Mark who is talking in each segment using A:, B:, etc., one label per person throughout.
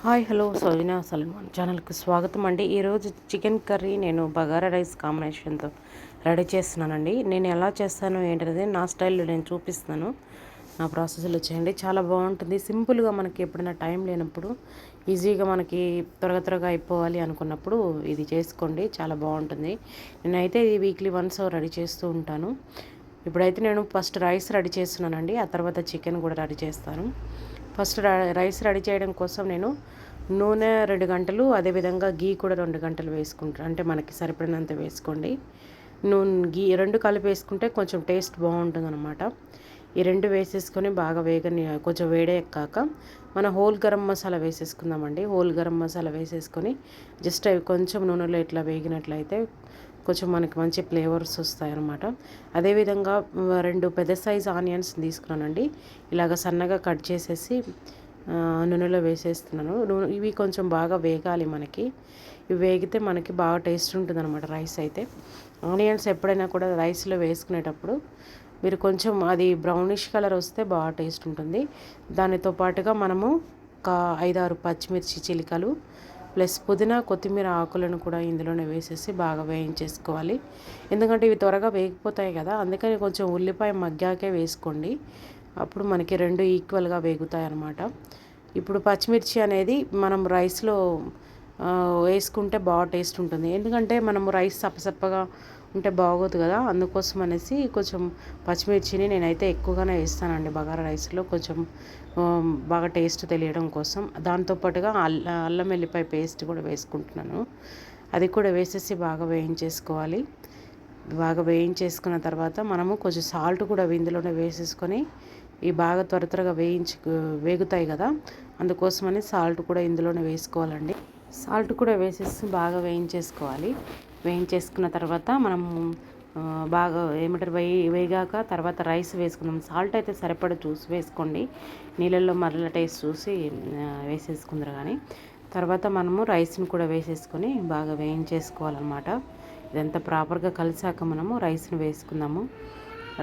A: Hi hello సౌజన్య సల్మాన్ ఛానల్కి స్వాగతం అండి. ఈరోజు చికెన్ కర్రీ నేను బగారా రైస్ కాంబినేషన్తో రెడీ చేస్తున్నానండి. నేను ఎలా చేస్తాను ఏంటనేది నా స్టైల్లో నేను చూపిస్తాను. నా ప్రాసెస్లో చేయండి, చాలా బాగుంటుంది. సింపుల్గా మనకి ఎప్పుడైనా టైం లేనప్పుడు ఈజీగా మనకి త్వరగా అయిపోవాలి అనుకున్నప్పుడు ఇది చేసుకోండి, చాలా బాగుంటుంది. నేనైతే ఇది వీక్లీ వన్స్ రెడీ చేస్తూ ఉంటాను. ఇప్పుడైతే నేను ఫస్ట్ రైస్ రెడీ చేస్తున్నానండి, ఆ తర్వాత చికెన్ కూడా రెడీ చేస్తాను. ఫస్ట్ రైస్ రెడీ చేయడం కోసం నేను నూనె 2 గంటలు, అదేవిధంగా గీ కూడా 2 గంటలు వేసుకుంటాను. అంటే మనకి సరిపడినంత వేసుకోండి. గీ 2 కలిపి వేసుకుంటే కొంచెం టేస్ట్ బాగుంటుందన్నమాట. ఈ 2 వేసేసుకొని బాగా కొంచెం వేడెక్కాక మన హోల్ గరం మసాలా వేసేసుకుందామండి. హోల్ గరం మసాలా వేసేసుకొని జస్ట్ అవి కొంచెం నూనెలో ఇట్లా వేగినట్లయితే కొంచెం మనకి మంచి ఫ్లేవర్స్ వస్తాయన్నమాట. అదేవిధంగా 2 పెద్ద సైజు ఆనియన్స్ తీసుకున్నానండి. ఇలాగ సన్నగా కట్ చేసేసి నూనెలో వేసేస్తున్నాను. ఇవి కొంచెం బాగా వేగాలి మనకి. ఇవి వేగితే మనకి బాగా టేస్ట్ ఉంటుందన్నమాట రైస్ అయితే. ఆనియన్స్ ఎప్పుడైనా కూడా రైస్లో వేసుకునేటప్పుడు మీరు కొంచెం అది బ్రౌనిష్ కలర్ వస్తే బాగా టేస్ట్ ఉంటుంది. దానితో పాటుగా మనము ఒక 5-6 పచ్చిమిర్చి చిలికలు ప్లస్ పుదీనా కొత్తిమీర ఆకులను కూడా ఇందులోనే వేసేసి బాగా వేయించేసుకోవాలి. ఎందుకంటే ఇవి త్వరగా వేగిపోతాయి కదా, అందుకని కొంచెం ఉల్లిపాయ మగ్గాకే వేసుకోండి. అప్పుడు మనకి 2 ఈక్వల్గా వేగుతాయి అన్నమాట. ఇప్పుడు పచ్చిమిర్చి అనేది మనం రైస్లో వేసుకుంటే బాగా టేస్ట్ ఉంటుంది. ఎందుకంటే మనము రైస్ సప్పసప్పగా ఉంటే బాగోదు కదా, అందుకోసం అనేసి కొంచెం పచ్చిమిర్చిని నేనైతే ఎక్కువగానే వేస్తానండి బగారా రైస్లో, కొంచెం బాగా టేస్ట్ తెలియడం కోసం. దాంతోపాటుగా అల్లం వెల్లిపాయ పేస్ట్ కూడా వేసుకుంటున్నాను. అది కూడా వేసేసి బాగా వేయించేసుకోవాలి. బాగా వేయించేసుకున్న తర్వాత మనము కొంచెం సాల్ట్ కూడా ఇందులోనే వేసేసుకొని ఇవి బాగా త్వరగా వేగుతాయి కదా, అందుకోసమని సాల్ట్ కూడా ఇందులోనే వేసుకోవాలండి. సాల్ట్ కూడా వేసేసి బాగా వేయించేసుకోవాలి. వేయించేసుకున్న తర్వాత మనము బాగా ఏమంటారు వేగాక తర్వాత రైస్ వేసుకుందాం. సాల్ట్ అయితే సరిపడా చూసి వేసుకోండి, నీళ్ళల్లో మరల టేస్ట్ చూసి వేసేసుకుందరు. కానీ తర్వాత మనము రైస్ని కూడా వేసేసుకొని బాగా వేయించేసుకోవాలన్నమాట. ఇదంతా ప్రాపర్గా కలిసాక మనము రైస్ని వేసుకుందాము.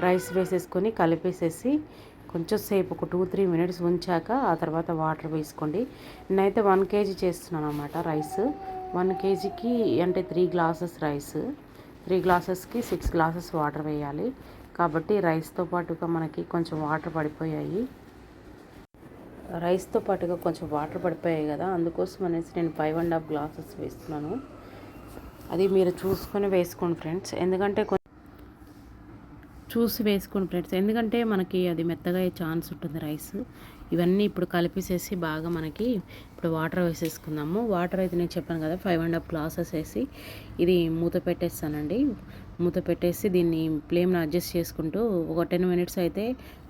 A: రైస్ వేసేసుకొని కలిపేసేసి కొంచెం సేపు ఒక 2-3 మినిట్స్ ఉంచాక ఆ తర్వాత వాటర్ వేసుకోండి. నేనైతే 1 కేజీ చేస్తున్నాను అన్నమాట రైస్. 1 కేజీకి అంటే 3 గ్లాసెస్ రైస్, 3 గ్లాసెస్కి 6 గ్లాసెస్ వాటర్ వేయాలి. కాబట్టి రైస్తో పాటుగా మనకి కొంచెం వాటర్ పడిపోయాయి. రైస్తో పాటుగా కొంచెం వాటర్ పడిపోయాయి కదా, అందుకోసం అనేసి నేను 5.5 గ్లాసెస్ వేస్తున్నాను. అది మీరు చూసుకొని వేసుకోండి ఫ్రెండ్స్, ఎందుకంటే మనకి అది మెత్తగా అయ్యే ఛాన్స్ ఉంటుంది రైస్. ఇవన్నీ ఇప్పుడు కలిపేసేసి బాగా మనకి ఇప్పుడు వాటర్ వేసేసుకుందాము. వాటర్ అయితే నేను చెప్పాను కదా 5.5 గ్లాసెస్ వేసి ఇది మూత పెట్టేస్తానండి. మూత పెట్టేసి దీన్ని ఫ్లేమ్ని అడ్జస్ట్ చేసుకుంటూ ఒక 10 మినిట్స్ అయితే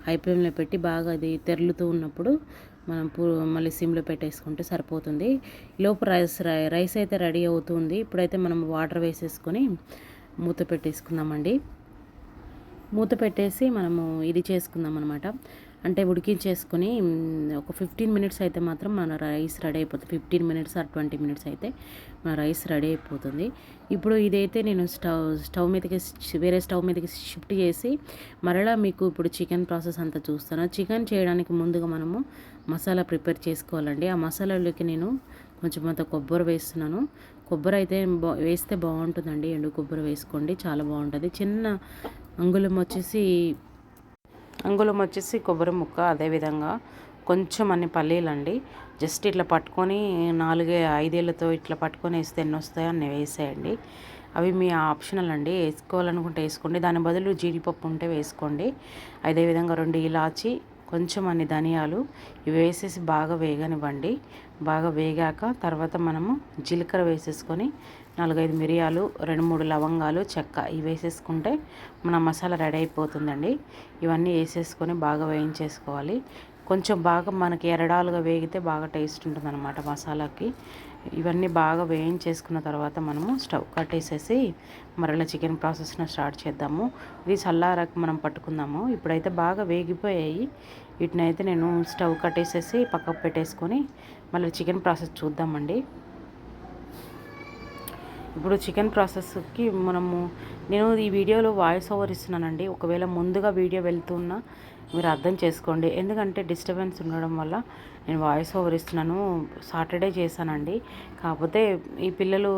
A: హై ఫ్లేమ్లో పెట్టి బాగా అది తెరులుతూ ఉన్నప్పుడు మనం మళ్ళీ సిమ్లో పెట్టేసుకుంటే సరిపోతుంది. లోపు రైస్ అయితే రెడీ అవుతుంది. ఇప్పుడైతే మనం వాటర్ వేసేసుకొని మూత పెట్టేసుకుందామండి. మూత పెట్టేసి మనము ఇది చేసుకుందాం అనమాట. అంటే ఉడికించేసుకొని ఒక 15 మినిట్స్ అయితే మాత్రం మన రైస్ రెడీ అయిపోతుంది. 15 మినిట్స్ ఆర్ 20 మినిట్స్ అయితే మన రైస్ రెడీ అయిపోతుంది. ఇప్పుడు ఇదైతే నేను వేరే స్టవ్ మీదకి షిఫ్ట్ చేసి మరలా మీకు ఇప్పుడు చికెన్ ప్రాసెస్ అంతా చూస్తాను. చికెన్ చేయడానికి ముందుగా మనము మసాలా ప్రిపేర్ చేసుకోవాలండి. ఆ మసాలాలోకి నేను కొంచెం అంత కొబ్బరి వేస్తున్నాను. కొబ్బరి అయితే వేస్తే బాగుంటుందండి, ఎండు కొబ్బరి వేసుకోండి, చాలా బాగుంటుంది. చిన్న అంగుళం వచ్చేసి కొబ్బరి ముక్క, అదేవిధంగా కొంచెం అన్ని పల్లీలండి. జస్ట్ ఇట్లా పట్టుకొని 4-5 ఇట్లా పట్టుకొని వేస్తే ఎన్ని వస్తాయో అన్నీ వేసేయండి. అవి మీ ఆప్షనల్ అండి, వేసుకోవాలనుకుంటే వేసుకోండి. దాని బదులు జీడిపప్పు ఉంటే వేసుకోండి. అదేవిధంగా 2 ఇలాచి, కొంచెం అన్ని ధనియాలు ఇవి వేసేసి బాగా వేగనివ్వండి. బాగా వేగాక తర్వాత మనము జీలకర్ర వేసేసుకొని 4-5 మిరియాలు, 2-3 లవంగాలు, చెక్క ఇవి వేసేసుకుంటే మన మసాలా రెడీ అయిపోతుందండి. ఇవన్నీ వేసేసుకొని బాగా వేయించేసుకోవాలి. కొంచెం బాగా మనకి ఎరడాలుగా వేగితే బాగా టేస్ట్ ఉంటుందన్నమాట మసాలాకి. ఇవన్నీ బాగా వేయించేసుకున్న తర్వాత మనము స్టవ్ కట్టేసేసి మరలా చికెన్ ప్రాసెస్ను స్టార్ట్ చేద్దాము. ఇది చల్లారాక మనం పట్టుకుందాము. ఇప్పుడైతే బాగా వేగిపోయాయి. వీటినైతే నేను స్టవ్ కట్టేసేసి పక్కకు పెట్టేసుకొని మళ్ళీ చికెన్ ప్రాసెస్ చూద్దామండి. ఇప్పుడు చికెన్ ప్రాసెస్కి నేను ఈ వీడియోలో వాయిస్ ఓవర్ ఇస్తున్నానండి. ఒకవేళ ముందుగా వీడియో వెళ్తున్నా మీరు అర్థం చేసుకోండి. ఎందుకంటే డిస్టర్బెన్స్ ఉండడం వల్ల నేను వాయిస్ ఓవర్ ఇస్తున్నాను. సాటర్డే చేశానండి. కాకపోతే ఈ పిల్లలు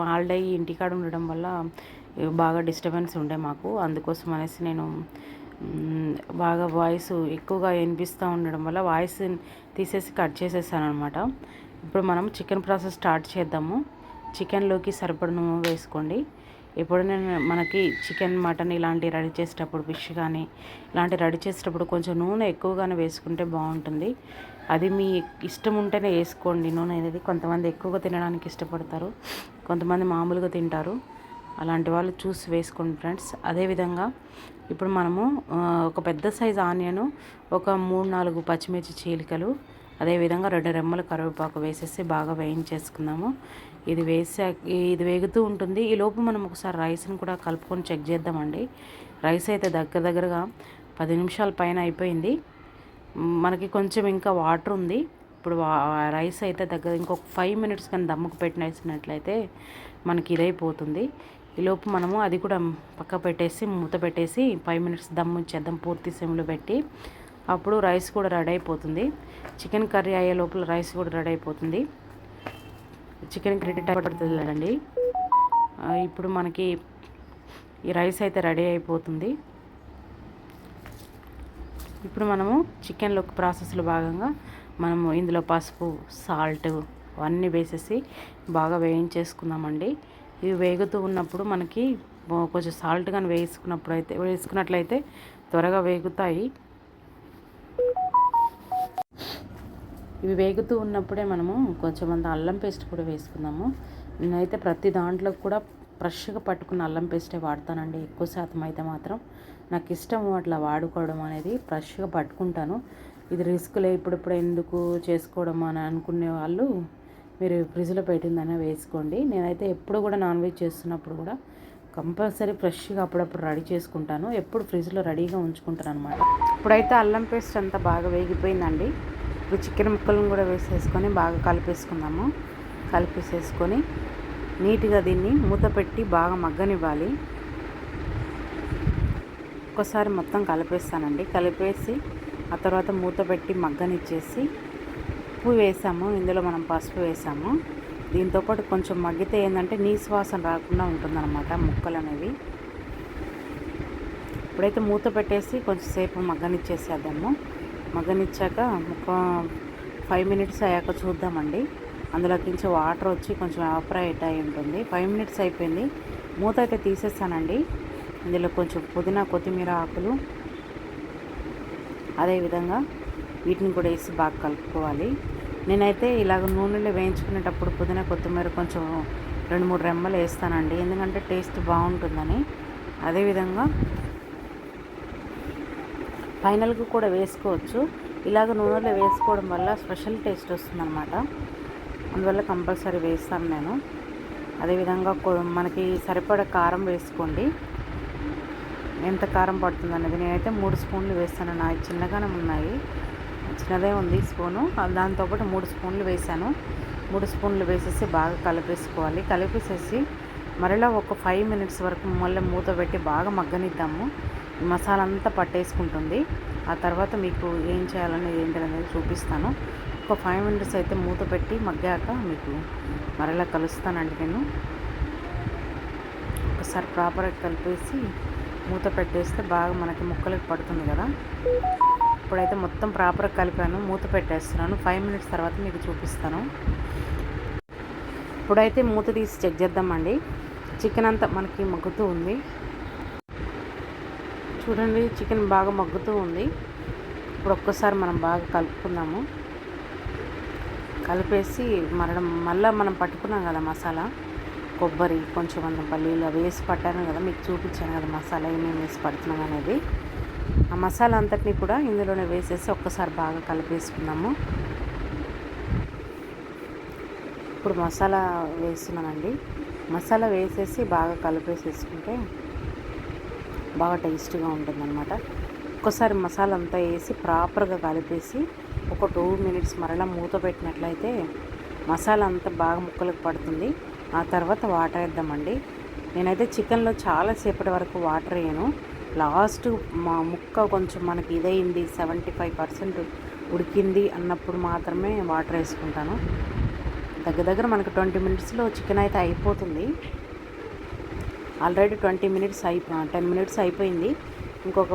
A: హాలిడే ఇంటికాడ ఉండడం వల్ల బాగా డిస్టర్బెన్స్ ఉండే మాకు. అందుకోసం అనేసి నేను బాగా వాయిస్ ఎక్కువగా వినిపిస్తూ ఉండడం వల్ల వాయిస్ తీసేసి కట్ చేసేసాను అనమాట. ఇప్పుడు మనం చికెన్ ప్రాసెస్ స్టార్ట్ చేద్దాము. చికెన్లోకి సరిపడ నూనె వేసుకోండి. ఎప్పుడైనా మనకి చికెన్, మటన్ ఇలాంటివి రెడీ చేసేటప్పుడు, ఫిష్ కానీ ఇలాంటివి రెడీ చేసేటప్పుడు కొంచెం నూనె ఎక్కువగానే వేసుకుంటే బాగుంటుంది. అది మీ ఇష్టం ఉంటేనే వేసుకోండి నూనె అనేది. కొంతమంది ఎక్కువగా తినడానికి ఇష్టపడతారు, కొంతమంది మామూలుగా తింటారు. అలాంటి వాళ్ళు చూసి వేసుకోండి ఫ్రెండ్స్. అదేవిధంగా ఇప్పుడు మనము ఒక పెద్ద సైజు ఆనియను, ఒక 3-4 పచ్చిమిర్చి చీలికలు, అదేవిధంగా 2 రెమ్మల కరివేపాకు వేసేసి బాగా వేయించేసుకుందాము. ఇది వేగుతూ ఉంటుంది. ఈ లోపు మనం ఒకసారి రైస్ని కూడా కలుపుకొని చెక్ చేద్దామండి. రైస్ అయితే దగ్గరగా 10 నిమిషాల పైన అయిపోయింది. మనకి కొంచెం ఇంకా వాటర్ ఉంది. ఇప్పుడు రైస్ అయితే ఇంకొక 5 మినిట్స్ కానీ దమ్ముకు పెట్టినట్లయితే మనకి ఇదైపోతుంది. ఈలోపు మనము అది కూడా పక్క పెట్టేసి మూత పెట్టేసి 5 మినిట్స్ దమ్ము ఇచ్చేద్దాం పూర్తి సిమ్లో పెట్టి. అప్పుడు రైస్ కూడా రెడీ అయిపోతుంది. చికెన్ కర్రీ అయ్యే లోపల రైస్ కూడా రెడీ అయిపోతుంది. చికెన్ రెడీ పడుతుంది కదండి. ఇప్పుడు మనకి ఈ రైస్ అయితే రెడీ అయిపోతుంది. ఇప్పుడు మనము చికెన్లో ప్రాసెస్లో భాగంగా మనము ఇందులో పసుపు, సాల్ట్ అవన్నీ వేసేసి బాగా వేయించేసుకుందామండి. ఇవి వేగుతూ ఉన్నప్పుడు మనకి కొంచెం సాల్ట్ కానీ వేసుకున్నట్లయితే త్వరగా వేగుతాయి. ఇవి వేగుతూ ఉన్నప్పుడే మనము కొంచెం అల్లం పేస్ట్ కూడా వేసుకుందాము. నేనైతే ప్రతి దాంట్లో కూడా ఫ్రెష్గా పట్టుకున్న అల్లం పేస్టే వాడతానండి. ఎక్కువ శాతం అయితే మాత్రం నాకు ఇష్టము అట్లా వాడుకోవడం అనేది. ఫ్రెష్గా పట్టుకుంటాను. ఇది రిస్క్లే ఇప్పుడిప్పుడు ఎందుకు చేసుకోవడం అని అనుకునే వాళ్ళు మీరు ఫ్రిడ్జ్లో పెట్టిందనే వేసుకోండి. నేనైతే ఎప్పుడు కూడా నాన్ వెజ్ చేస్తున్నప్పుడు కూడా కంపల్సరీ ఫ్రెష్గా అప్పుడప్పుడు రెడీ చేసుకుంటాను. ఎప్పుడు ఫ్రిడ్జ్లో రెడీగా ఉంచుకుంటాను అనమాట. ఇప్పుడైతే అల్లం పేస్ట్ అంతా బాగా వేగిపోయిందండి. ఇప్పుడు చికెన్ ముక్కలను కూడా వేసేసుకొని బాగా కలిపేసుకుందాము. కలిపేసేసుకొని నీట్గా దీన్ని మూత పెట్టి బాగా మగ్గనివ్వాలి. ఒక్కసారి మొత్తం కలిపేస్తానండి. కలిపేసి ఆ తర్వాత మూత పెట్టి మగ్గనిచ్చేసి ఉప్పు వేసాము. ఇందులో మనం పసుపు వేసాము. దీంతోపాటు కొంచెం మగ్గితే ఏంటంటే నీసు వాసన రాకుండా ఉంటుందన్నమాట ముక్కలు అనేవి. ఇప్పుడైతే మూత పెట్టేసి కొంచెంసేపు మగ్గనిచ్చేసేద్దాము. మగ్గనిచ్చాక ఒక 5 మినిట్స్ అయ్యాక చూద్దామండి. అందులోకి నుంచి వాటర్ వచ్చి కొంచెం ఎవాపరేట్ అయి ఉంటుంది. 5 మినిట్స్ అయిపోయింది. మూత అయితే తీసేస్తానండి. ఇందులో కొంచెం పుదీనా, కొత్తిమీర ఆకులు, అదేవిధంగా వీటిని కూడా వేసి బాగా కలుపుకోవాలి. నేనైతే ఇలాగ నూనెలో వేయించుకునేటప్పుడు పుదీనా, కొత్తిమీర కొంచెం 2-3 రెమ్మలు వేస్తానండి. ఎందుకంటే టేస్ట్ బాగుంటుందని. అదేవిధంగా ఫైనల్గా కూడా వేసుకోవచ్చు. ఇలాగ నూనెలో వేసుకోవడం వల్ల స్పెషల్ టేస్ట్ వస్తుందన్నమాట. అందువల్ల కంపల్సరీ వేస్తాను నేను. అదేవిధంగా మనకి సరిపడ కారం వేసుకోండి. ఎంత కారం పడుతుంది అనేది నేనైతే 3 స్పూన్లు వేస్తాను. నా చిన్నగానే ఉన్నాయి, చిన్నదే ఉంది స్పూను. దాంతోపాటు 3 స్పూన్లు వేసాను. 3 స్పూన్లు వేసేసి బాగా కలిపేసుకోవాలి. కలిపేసేసి మరలా ఒక 5 మినిట్స్ వరకు మళ్ళీ మూత పెట్టి బాగా మగ్గనిద్దాము. మసాలా అంతా పట్టేసుకుంటుంది. ఆ తర్వాత మీకు ఏం చేయాలనేది ఏంటనేది చూపిస్తాను. ఒక 5 మినిట్స్ అయితే మూత పెట్టి మగ్గాక మీకు మరలా కలుస్తానండి నేను. ఒకసారి ప్రాపర్గా కలిపేసి మూత పెట్టేస్తే బాగా మనకి ముక్కలకి పడుతుంది కదా. ఇప్పుడైతే మొత్తం ప్రాపర్గా కలిపాను. మూత పెట్టేస్తున్నాను. 5 మినిట్స్ తర్వాత మీకు చూపిస్తాను. ఇప్పుడైతే మూత తీసి చెక్ చేద్దామండి. చికెన్ అంతా మనకి మగ్గుతూ ఉంది. చూడండి, చికెన్ బాగా మగ్గుతూ ఉంది. ఇప్పుడు ఒక్కసారి మనం బాగా కలుపుకుందాము. కలిపేసి మళ్ళీ మనం పట్టుకున్నాం కదా మసాలా, కొబ్బరి, కొంచెం పల్లీలు అవి వేసి పట్టాను కదా, మీకు చూపించాను కదా మసాలా ఏమేమి వేసి పడుతున్నాం అనేది. ఆ మసాలా అంతటిని కూడా ఇందులోనే వేసేసి ఒక్కసారి బాగా కలిపేసుకుందాము. ఇప్పుడు మసాలా వేస్తున్నానండి. మసాలా వేసేసి బాగా కలిపేసేసుకుంటే బాగా టేస్టీగా ఉంటుందన్నమాట. ఒక్కసారి మసాలా అంతా వేసి ప్రాపర్గా కలిపేసి ఒక 2 మినిట్స్ మరలా మూత పెట్టినట్లయితే మసాలా అంతా బాగా ముక్కలకు పడుతుంది. ఆ తర్వాత వాటర్ వేద్దామండి. నేనైతే చికెన్లో చాలాసేపటి వరకు వాటర్ వేయను. లాస్ట్ మా ముక్క కొంచెం మనకి ఇదైంది 75% ఉడికింది అన్నప్పుడు మాత్రమే వాటర్ వేసుకుంటాను. దగ్గర మనకు 20 మినిట్స్లో చికెన్ అయితే అయిపోతుంది. ఆల్రెడీ 10 మినిట్స్ అయిపోయింది. ఇంకొక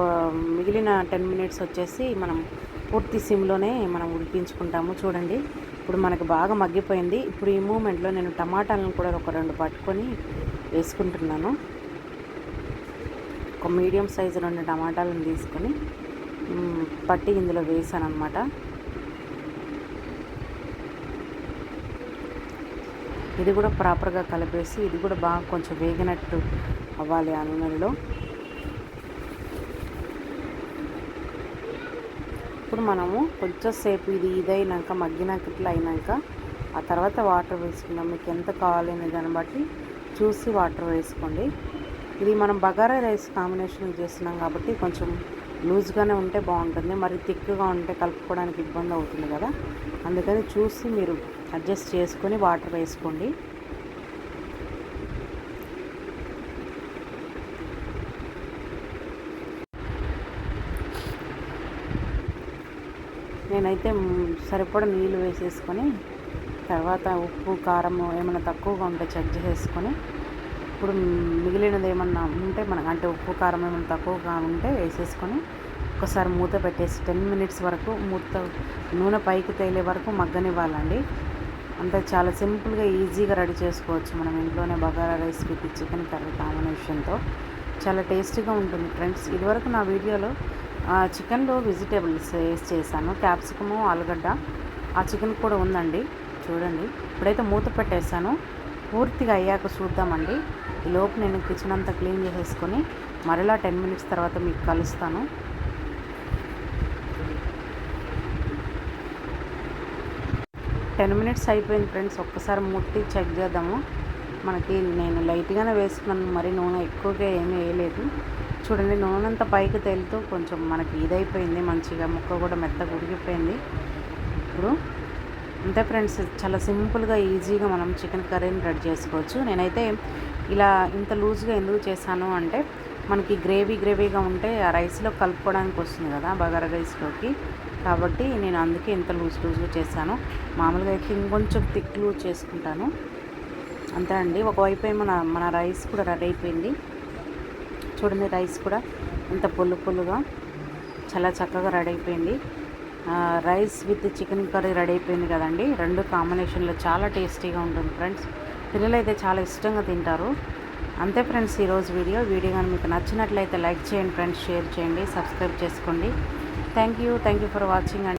A: మిగిలిన 10 మినిట్స్ వచ్చేసి మనం పూర్తి సిమ్లోనే మనం ఉడికించుకుంటాము. చూడండి, ఇప్పుడు మనకు బాగా మగ్గిపోయింది. ఇప్పుడు ఈ మూమెంట్లో నేను టమాటాలను కూడా ఒక 2 పట్టుకొని వేసుకుంటున్నాను. ఒక మీడియం సైజు 2 టమాటాలను తీసుకొని పట్టి ఇందులో వేసాను అనమాట. ఇది కూడా ప్రాపర్గా కలిపేసి ఇది కూడా బాగా కొంచెం వేగినట్టు అవ్వాలి ఆ నూనెలో. ఇప్పుడు మనము కొంచెం సేపు ఇదైనాక మగ్గినాక ఇట్లా అయినాక ఆ తర్వాత వాటర్ వేసుకుందాం. మీకు ఎంత కావాలనే దాన్ని బట్టి చూసి వాటర్ వేసుకోండి. ఇది మనం బగారా రైస్ కాంబినేషన్ చేస్తున్నాం కాబట్టి కొంచెం లూజ్గానే ఉంటే బాగుంటుంది. మరి థిక్గా ఉంటే కలుపుకోవడానికి ఇబ్బంది అవుతుంది కదా, అందుకని చూసి మీరు అడ్జస్ట్ చేసుకొని వాటర్ వేసుకోండి. నేనైతే సరిపడా నీళ్ళు వేసేసుకొని తర్వాత ఉప్పు కారం ఏమైనా తక్కువగా ఉంటే చెక్ చేసుకొని ఇప్పుడు మిగిలినది ఏమన్నా ఉంటే అంటే ఉప్పు కారం ఏమైనా తక్కువగా ఉంటే వేసేసుకొని ఒకసారి మూత పెట్టేసి 10 మినిట్స్ వరకు నూనె పైకి తేలే వరకు మగ్గనివ్వాలండి. అంటే చాలా సింపుల్గా ఈజీగా రెడీ చేసుకోవచ్చు మనం ఇంట్లోనే bagara rice with chicken curry కాంబినేషన్తో. చాలా టేస్టీగా ఉంటుంది ఫ్రెండ్స్. ఇదివరకు నా వీడియోలో చికెన్లో వెజిటేబుల్స్ వేసి చేశాను, క్యాప్సికము, ఆలుగడ్డ. ఆ చికెన్ కూడా ఉందండి, చూడండి. ఇప్పుడైతే మూత పెట్టేశాను. పూర్తిగా అయ్యాక చూద్దామండి. ఈలోపు నేను కిచెన్ అంతా క్లీన్ చేసేసుకొని మరలా 10 మినిట్స్ తర్వాత మీకు కలుస్తాను. మినిట్స్ అయిపోయింది ఫ్రెండ్స్. ఒక్కసారి ముట్టి చెక్ చేద్దాము. నేను లైట్గానే వేసుకున్నాను, మరి నూనె ఎక్కువగా ఏమీ వేయలేదు. చూడండి, నూనె అంతా పైకి తేలుతూ కొంచెం మనకి ఇదైపోయింది, మంచిగా ముక్క కూడా మెత్తగా ఉడికిపోయింది. ఇప్పుడు అంతే ఫ్రెండ్స్, చాలా సింపుల్గా ఈజీగా మనం చికెన్ కర్రీని రెడీ చేసుకోవచ్చు. నేనైతే ఇలా ఇంత లూజ్గా ఎందుకు చేశాను అంటే మనకి గ్రేవీగా ఉంటే ఆ రైస్లో కలుపుకోవడానికి వస్తుంది కదా బగారా రైస్లోకి, కాబట్టి నేను అందుకే ఇంత లూజ్గా చేశాను. మామూలుగా అయితే ఇంకొంచెం థిక్ లూజ్ చేసుకుంటాను అంతే అండి. ఒకవైపు ఏమో మన రైస్ కూడా రెడీ అయిపోయింది. చూడండి, రైస్ కూడా ఎంత పులుగా చాలా చక్కగా రెడీ అయిపోయింది. Rice with chicken curry ready అయిపోయింది కదండి. 2 కాంబినేషన్లో చాలా టేస్టీగా ఉంటుంది ఫ్రెండ్స్. పిల్లలు అయితే చాలా ఇష్టంగా తింటారు. అంతే ఫ్రెండ్స్, ఈరోజు వీడియో కానీ మీకు నచ్చినట్లయితే లైక్ చేయండి ఫ్రెండ్స్, షేర్ చేయండి, సబ్స్క్రైబ్ చేసుకోండి. Thank you for watching.